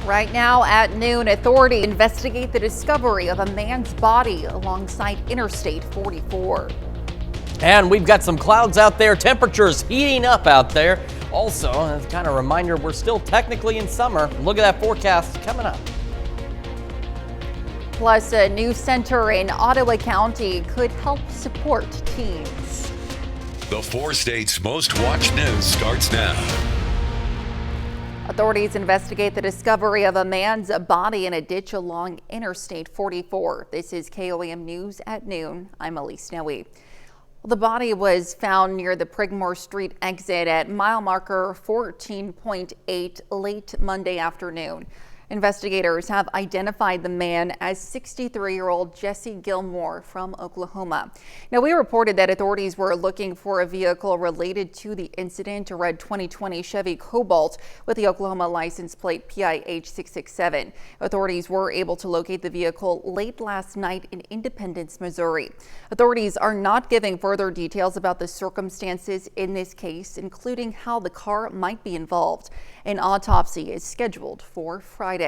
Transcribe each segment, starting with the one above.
Right now at noon, authorities investigate the discovery of a man's body alongside Interstate 44. And we've got some clouds out there, temperatures heating up out there. Also, as a kind of reminder, we're still technically in summer. Look at that forecast coming up. Plus, a new center in Ottawa County could help support teens. The 4 states' most watched news starts now. Authorities investigate the discovery of a man's body in a ditch along Interstate 44. This is KOAM News at noon. I'm Elise Snowy. The body was found near the Prigmore Street exit at mile marker 14.8 late Monday afternoon. Investigators have identified the man as 63-year-old Jesse Gilmore from Oklahoma. Now, we reported that authorities were looking for a vehicle related to the incident, a red 2020 Chevy Cobalt with the Oklahoma license plate PIH 667. Authorities were able to locate the vehicle late last night in Independence, Missouri. Authorities are not giving further details about the circumstances in this case, including how the car might be involved. An autopsy is scheduled for Friday.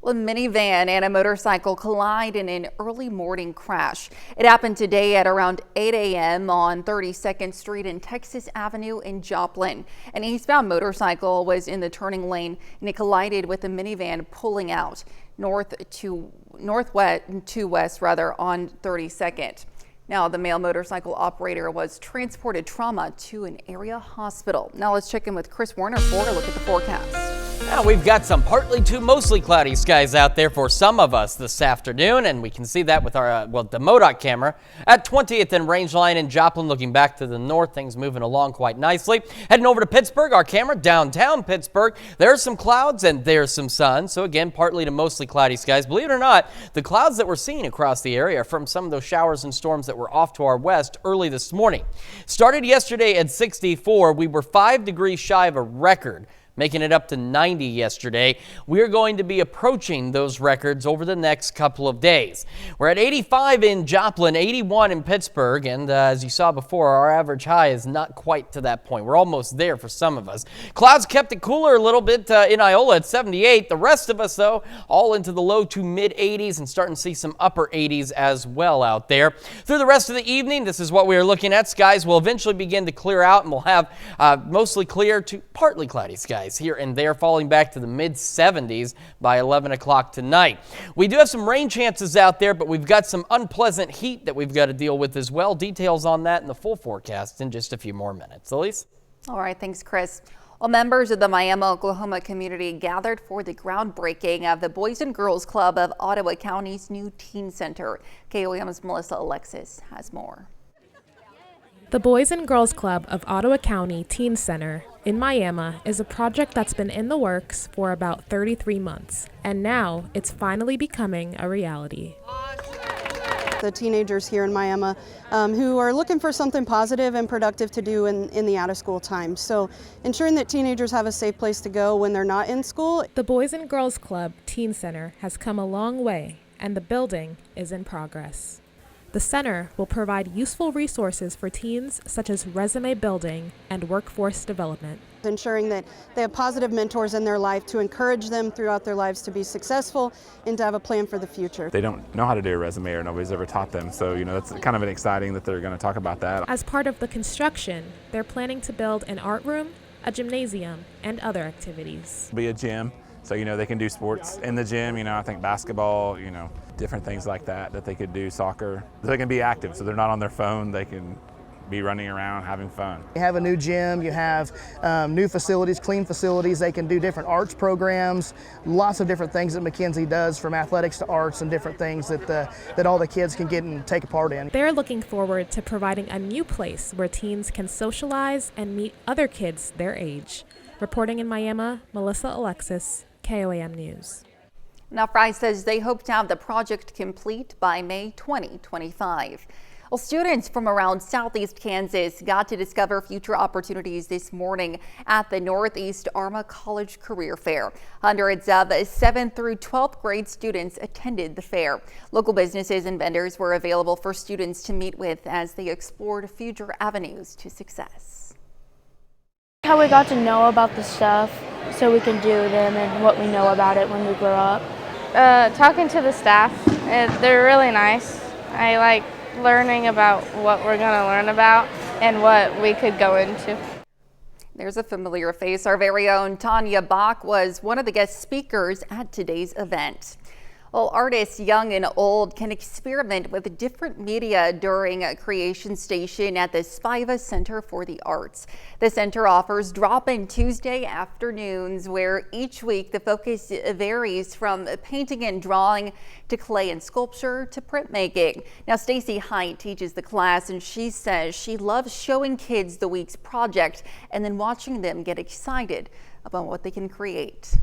Well, a minivan and a motorcycle collide in an early morning crash. It happened today at around 8 a.m. on 32nd Street and Texas Avenue in Joplin. An eastbound motorcycle was in the turning lane and it collided with a minivan pulling out northwest on 32nd. Now, the male motorcycle operator was transported trauma to an area hospital. Now let's check in with Chris Warner for a look at the forecast. Now we've got some partly to mostly cloudy skies out there for some of us this afternoon, and we can see that with our the MoDOT camera at 20th and Rangeline in Joplin. Looking back to the north, things moving along quite nicely. Heading over to Pittsburgh, our camera downtown Pittsburgh. There's some clouds and there's some sun. So again, partly to mostly cloudy skies. Believe it or not, the clouds that we're seeing across the area are from some of those showers and storms that were off to our west early this morning. Started yesterday at 64. We were 5 degrees shy of a record, making it up to 90 yesterday. We're going to be approaching those records over the next couple of days. We're at 85 in Joplin, 81 in Pittsburgh, and as you saw before, our average high is not quite to that point. We're almost there for some of us. Clouds kept it cooler a little bit in Iola at 78. The rest of us, though, all into the low to mid 80s and starting to see some upper 80s as well out there. Through the rest of the evening, this is what we are looking at. Skies will eventually begin to clear out, and we'll have mostly clear to partly cloudy skies here and there, falling back to the mid 70s by 11 o'clock tonight. We do have some rain chances out there, but we've got some unpleasant heat that we've got to deal with as well. Details on that in the full forecast in just a few more minutes. Elise? All right, thanks, Chris. Well, members of the Miami, Oklahoma community gathered for the groundbreaking of the Boys and Girls Club of Ottawa County's new teen center. KOAM's Melissa Alexis has more. The Boys and Girls Club of Ottawa County Teen Center in Miami is a project that's been in the works for about 33 months, and now it's finally becoming a reality. The teenagers here in Miami who are looking for something positive and productive to do in the out-of-school time. So ensuring that teenagers have a safe place to go when they're not in school. The Boys and Girls Club Teen Center has come a long way, and the building is in progress. The center will provide useful resources for teens such as resume building and workforce development. Ensuring that they have positive mentors in their life to encourage them throughout their lives to be successful and to have a plan for the future. They don't know how to do a resume, or nobody's ever taught them, so that's kind of exciting that they're going to talk about that. As part of the construction, they're planning to build an art room, a gymnasium, and other activities. Be a gym, so they can do sports in the gym, I think basketball, different things like that they could do, soccer. They can be active, so they're not on their phone, they can be running around having fun. You have a new gym, you have new facilities, clean facilities. They can do different arts programs, lots of different things that McKenzie does, from athletics to arts and different things that all the kids can get and take a part in. They're looking forward to providing a new place where teens can socialize and meet other kids their age. Reporting in Miami, Melissa Alexis, KOAM News. Now, Fry says they hope to have the project complete by May 2025. Well, students from around southeast Kansas got to discover future opportunities this morning at the Northeast Arma College Career Fair. Hundreds of 7th through 12th grade students attended the fair. Local businesses and vendors were available for students to meet with as they explored future avenues to success. How we got to know about the stuff so we can do them and what we know about it when we grow up. Talking to the staff, they're really nice. I like learning about what we're going to learn about and what we could go into. There's a familiar face. Our very own Tanya Bach was one of the guest speakers at today's event. Well, artists young and old can experiment with different media during a creation station at the Spiva Center for the Arts. The center offers drop-in Tuesday afternoons where each week the focus varies from painting and drawing to clay and sculpture to printmaking. Now, Stacy Height teaches the class and she says she loves showing kids the week's project and then watching them get excited about what they can create.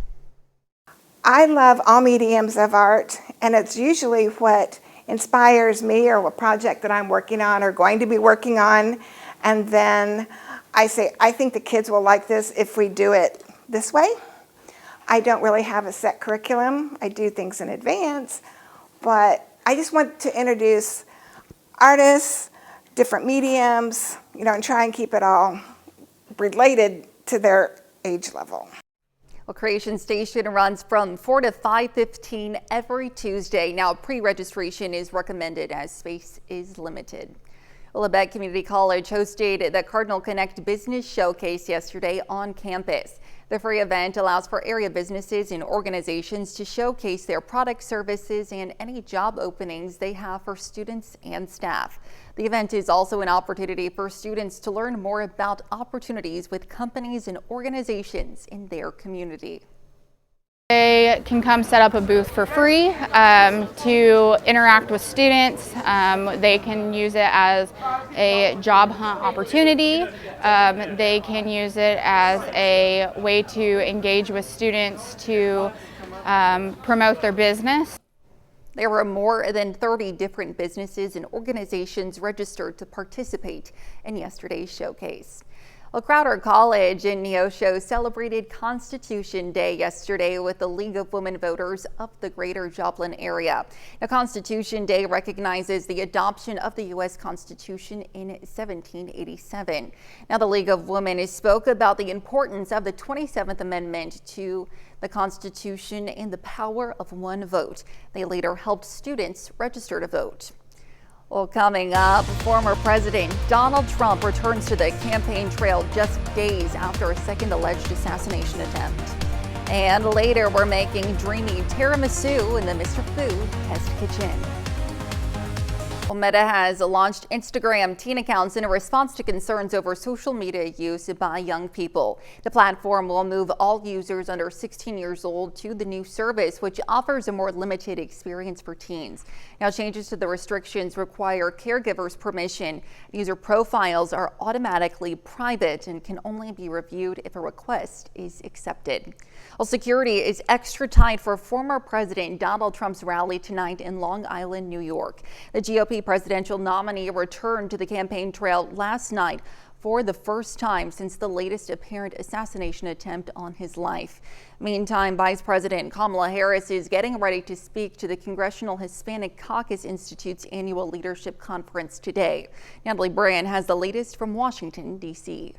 I love all mediums of art, and it's usually what inspires me or what project that I'm working on or going to be working on. And then I say, I think the kids will like this if we do it this way. I don't really have a set curriculum. I do things in advance, but I just want to introduce artists, different mediums, and try and keep it all related to their age level. Well, Creation Station runs from 4 to 5:15 every Tuesday. Now, pre-registration is recommended as space is limited. Labette Community College hosted the Cardinal Connect Business Showcase yesterday on campus. The free event allows for area businesses and organizations to showcase their products, services, and any job openings they have for students and staff. The event is also an opportunity for students to learn more about opportunities with companies and organizations in their community. They can come set up a booth for free to interact with students. They can use it as a job hunt opportunity. They can use it as a way to engage with students to promote their business. There were more than 30 different businesses and organizations registered to participate in yesterday's showcase. Well, Crowder College in Neosho celebrated Constitution Day yesterday with the League of Women Voters of the Greater Joplin area. Now, Constitution Day recognizes the adoption of the U.S. Constitution in 1787. Now, the League of Women spoke about the importance of the 27th Amendment to the Constitution and the power of one vote. They later helped students register to vote. Well, coming up, former President Donald Trump returns to the campaign trail just days after a second alleged assassination attempt. And later, we're making dreamy tiramisu in the Mr. Food Test Kitchen. Well, Meta has launched Instagram teen accounts in a response to concerns over social media use by young people. The platform will move all users under 16 years old to the new service, which offers a more limited experience for teens. Now, changes to the restrictions require caregivers' permission. User profiles are automatically private and can only be reviewed if a request is accepted. Well, security is extra tight for former President Donald Trump's rally tonight in Long Island, New York. The GOP presidential nominee returned to the campaign trail last night for the first time since the latest apparent assassination attempt on his life. Meantime, Vice President Kamala Harris is getting ready to speak to the Congressional Hispanic Caucus Institute's annual leadership conference today. Natalie Brand has the latest from Washington, D.C.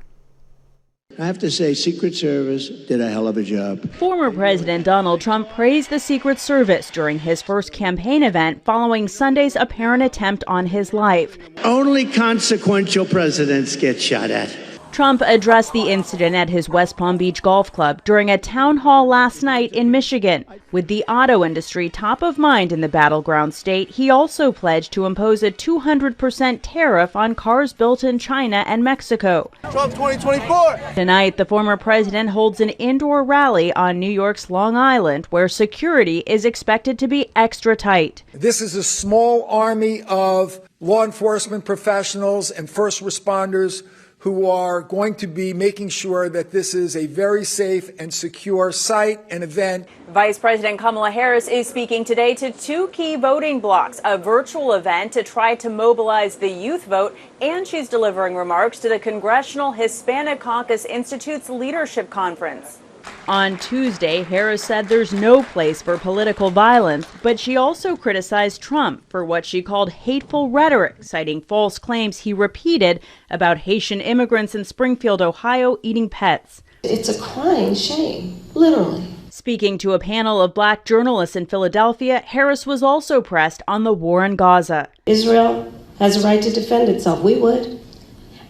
I have to say, Secret Service did a hell of a job. Former President Donald Trump praised the Secret Service during his first campaign event following Sunday's apparent attempt on his life. Only consequential presidents get shot at. Trump addressed the incident at his West Palm Beach golf club during a town hall last night in Michigan. With the auto industry top of mind in the battleground state, he also pledged to impose a 200% tariff on cars built in China and Mexico. Trump 2024! Tonight, the former president holds an indoor rally on New York's Long Island, where security is expected to be extra tight. This is a small army of law enforcement professionals and first responders who are going to be making sure that this is a very safe and secure site and event. Vice President Kamala Harris is speaking today to two key voting blocks, a virtual event to try to mobilize the youth vote, and she's delivering remarks to the Congressional Hispanic Caucus Institute's leadership conference. On Tuesday, Harris said there's no place for political violence, but she also criticized Trump for what she called hateful rhetoric, citing false claims he repeated about Haitian immigrants in Springfield, Ohio, eating pets. It's a crying shame, literally. Speaking to a panel of black journalists in Philadelphia, Harris was also pressed on the war in Gaza. Israel has a right to defend itself. We would.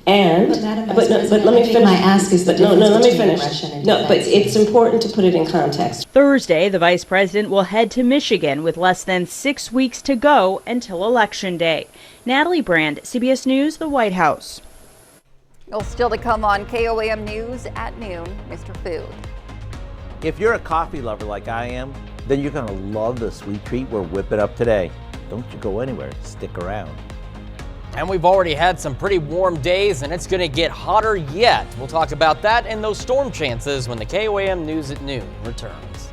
And but let me finish. My ask is let me finish. But it's important to put it in context. Thursday, the vice president will head to Michigan with less than 6 weeks to go until Election Day. Natalie Brand, CBS News, the White House. Well, still to come on KOAM News at noon, Mr. Food. If you're a coffee lover like I am, then you're going to love the sweet treat we're whipping up today. Don't you go anywhere. Stick around. And we've already had some pretty warm days, and it's going to get hotter yet. We'll talk about that and those storm chances when the KOAM News at Noon returns.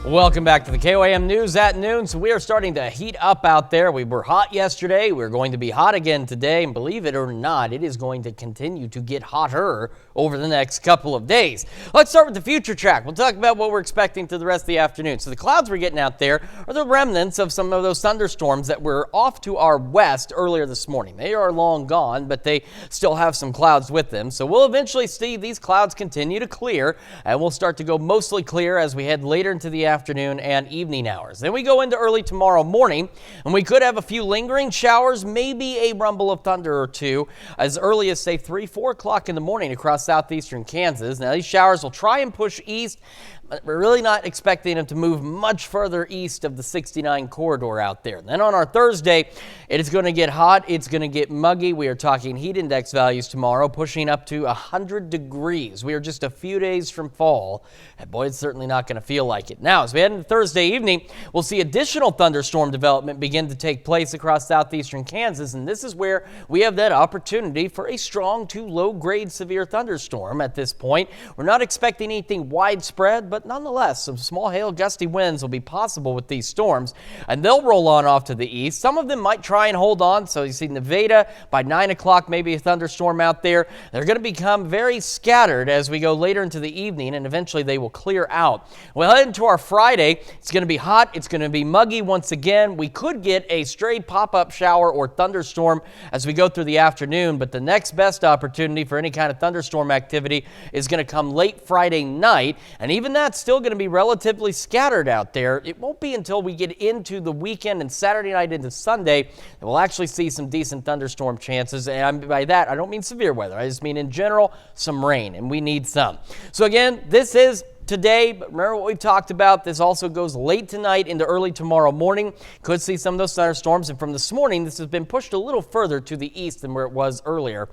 Welcome back to the KOAM News at Noon. So we are starting to heat up out there. We were hot yesterday. We're going to be hot again today. And believe it or not, it is going to continue to get hotter over the next couple of days. Let's start with the future track. We'll talk about what we're expecting to the rest of the afternoon. So the clouds we're getting out there are the remnants of some of those thunderstorms that were off to our west earlier this morning. They are long gone, but they still have some clouds with them. So we'll eventually see these clouds continue to clear, and we'll start to go mostly clear as we head later into the afternoon and evening hours. Then we go into early tomorrow morning, and we could have a few lingering showers, maybe a rumble of thunder or two as early as, say, 3-4 o'clock in the morning across southeastern Kansas. Now, these showers will try and push east, but we're really not expecting them to move much further east of the 69 corridor out there. Then on our Thursday, it is going to get hot. It's going to get muggy. We are talking heat index values tomorrow, pushing up to 100 degrees. We are just a few days from fall, and boy, it's certainly not going to feel like it. Now, as we head into Thursday evening, we'll see additional thunderstorm development begin to take place across southeastern Kansas, and this is where we have that opportunity for a strong to low-grade severe thunderstorm at this point. We're not expecting anything widespread, but nonetheless, some small hail gusty winds will be possible with these storms, and they'll roll on off to the east. Some of them might try and hold on. So you see Nevada by 9 o'clock, maybe a thunderstorm out there. They're going to become very scattered as we go later into the evening, and eventually they will clear out. We'll head into our Friday. It's going to be hot. It's going to be muggy once again. We could get a stray pop-up shower or thunderstorm as we go through the afternoon, but the next best opportunity for any kind of thunderstorm activity is going to come late Friday night, and even that's still going to be relatively scattered out there. It won't be until we get into the weekend and Saturday night into Sunday that we'll actually see some decent thunderstorm chances. And by that, I don't mean severe weather. I just mean in general, some rain, and we need some. So again, this is today, but remember what we've talked about. This also goes late tonight into early tomorrow morning. Could see some of those thunderstorms, and from this morning, this has been pushed a little further to the east than where it was earlier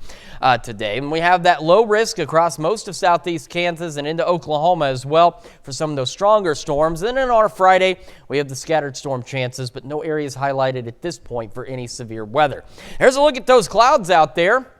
today. And we have that low risk across most of southeast Kansas and into Oklahoma as well for some of those stronger storms. Then on our Friday, we have the scattered storm chances, but no areas highlighted at this point for any severe weather. Here's a look at those clouds out there.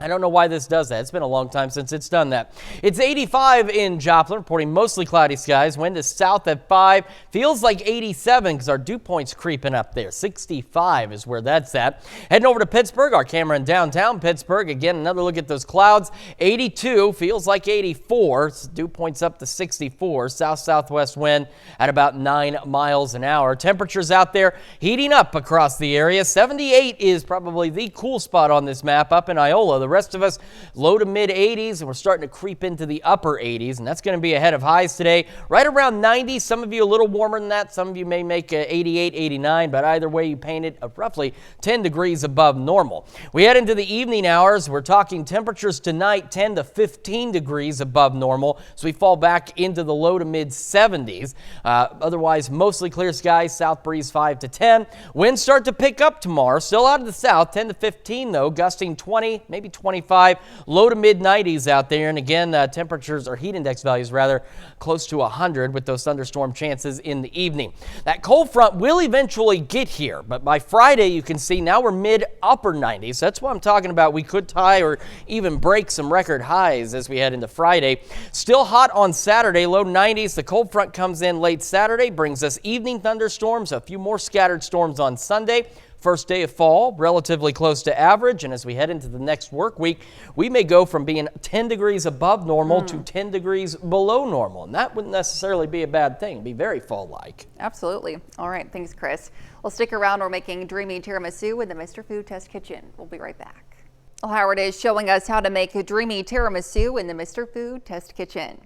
I don't know why this does that. It's been a long time since it's done that. It's 85 in Joplin, reporting mostly cloudy skies. Wind is south at 5. Feels like 87 because our dew point's creeping up there. 65 is where that's at. Heading over to Pittsburgh, our camera in downtown Pittsburgh. Again, another look at those clouds. 82 feels like 84. Dew point's up to 64. South-southwest wind at about 9 miles an hour. Temperatures out there heating up across the area. 78 is probably the cool spot on this map up in Iola. The rest of us low to mid 80s, and we're starting to creep into the upper 80s, and that's going to be ahead of highs today, right around 90. Some of you a little warmer than that. Some of you may make 88, 89, but either way you paint it roughly 10 degrees above normal. We head into the evening hours. We're talking temperatures tonight 10 to 15 degrees above normal, so we fall back into the low to mid 70s. Otherwise, mostly clear skies, south breeze 5 to 10. Winds start to pick up tomorrow, still out of the south, 10 to 15 though, gusting 20, maybe 25, low to mid 90s out there. And again, temperatures or heat index values rather close to 100 with those thunderstorm chances in the evening. That cold front will eventually get here, but by Friday you can see now we're mid upper 90s. That's what I'm talking about. We could tie or even break some record highs as we head into Friday. Still hot on Saturday, low 90s. The cold front comes in late Saturday, brings us evening thunderstorms, a few more scattered storms on Sunday. First day of fall, relatively close to average, and as we head into the next work week, we may go from being 10 degrees above normal to 10 degrees below normal, and that wouldn't necessarily be a bad thing. It'd be very fall-like. Absolutely. All right, thanks, Chris. Well, stick around. We're making dreamy tiramisu in the Mr. Food Test Kitchen. We'll be right back. Well, Howard is showing us how to make a dreamy tiramisu in the Mr. Food Test Kitchen.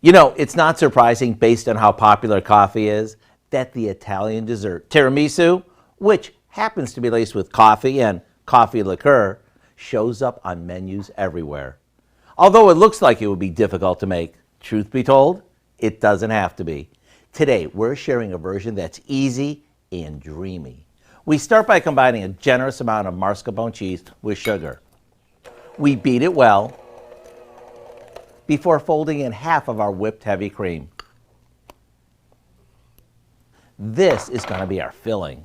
You know, it's not surprising based on how popular coffee is that the Italian dessert tiramisu, which happens to be laced with coffee and coffee liqueur, shows up on menus everywhere. Although it looks like it would be difficult to make, truth be told, it doesn't have to be. Today, we're sharing a version that's easy and dreamy. We start by combining a generous amount of mascarpone cheese with sugar. We beat it well before folding in half of our whipped heavy cream. This is going to be our filling.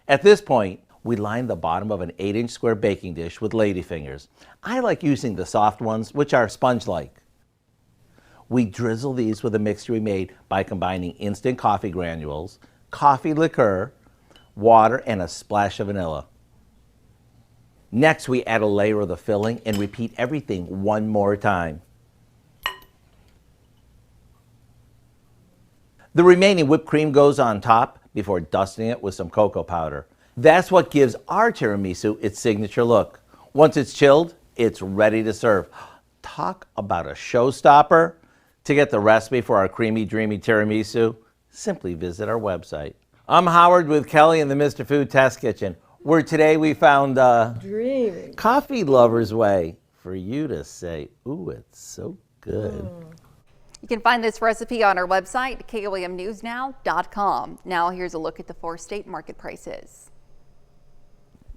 At this point, we line the bottom of an 8-inch square baking dish with ladyfingers. I like using the soft ones, which are sponge-like. We drizzle these with a mixture we made by combining instant coffee granules, coffee liqueur, water, and a splash of vanilla. Next, we add a layer of the filling and repeat everything one more time. The remaining whipped cream goes on top before dusting it with some cocoa powder. That's what gives our tiramisu its signature look. Once it's chilled, it's ready to serve. Talk about a showstopper. To get the recipe for our creamy, dreamy tiramisu, simply visit our website. I'm Howard with Kelly in the Mr. Food Test Kitchen, where today we found dreamy coffee lover's way for you to say, ooh, it's so good. You can find this recipe on our website, KOAMnewsnow.com. Now here's a look at the 4 state market prices.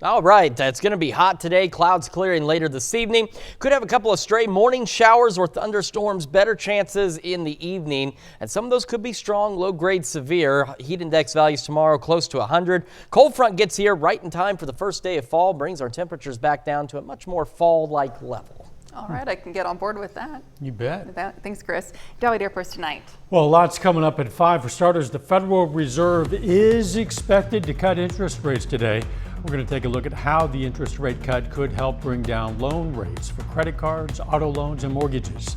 All right, it's going to be hot today. Clouds clearing later this evening. Could have a couple of stray morning showers or thunderstorms. Better chances in the evening. And some of those could be strong, low-grade severe. Heat index values tomorrow close to 100. Cold front gets here right in time for the first day of fall. Brings our temperatures back down to a much more fall-like level. All right, I can get on board with that. You bet. Thanks, Chris. Dolly Deer for us tonight. Well, lots coming up at 5. For starters, the Federal Reserve is expected to cut interest rates today. We're going to take a look at how the interest rate cut could help bring down loan rates for credit cards, auto loans, and mortgages.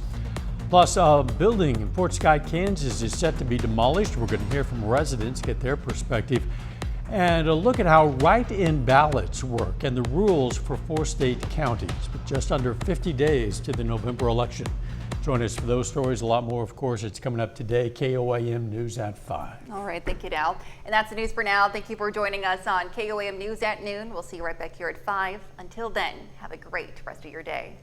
Plus, a building in Fort Scott, Kansas is set to be demolished. We're going to hear from residents, get their perspective, and a look at how write-in ballots work and the rules for 4 state counties, with just under 50 days to the November election. Join us for those stories, a lot more, of course. It's coming up today, KOAM News at 5. All right, thank you, Dal. And that's the news for now. Thank you for joining us on KOAM News at noon. We'll see you right back here at 5. Until then, have a great rest of your day.